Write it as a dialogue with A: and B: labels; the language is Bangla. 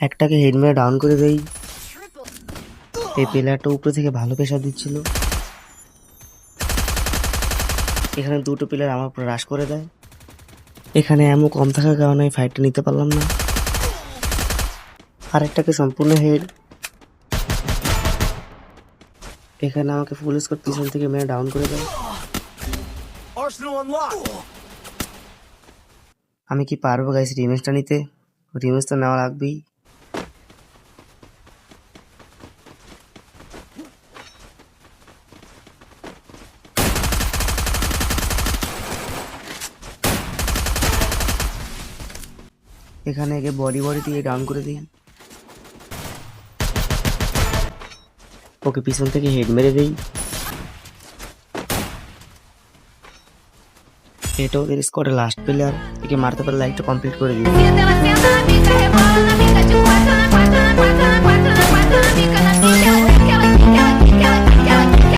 A: একটাকে হেড মেরে ডাউন করে দেই। এই প্লেয়ারটা উপরে থেকে ভালো প্রেসার দিচ্ছিল। এখানে দুটো প্লেয়ার আমার উপরে রাশ করে দেয়। এখানে এমন কম থাকার কারণে ফাইটটা নিতে পারলাম না। আরেকটাকে সম্পূর্ণ হেড। এখানে আমাকে ফুল স্কোর পিছন থেকে মেরে ডাউন করে দেয়। আমি কি পারবো গাইস রিমেজটা নিতে? রিমেজ তো নেওয়া লাগবেই। এখানে একে বডি দিয়ে ডাউন করে দিই। ওকে পিছন থেকে হেড মেরে দেই। এটা ওদের স্কোয়াডের লাস্ট প্লেয়ার। একে মারতে পারলে লাইকটা কমপ্লিট করে দিই।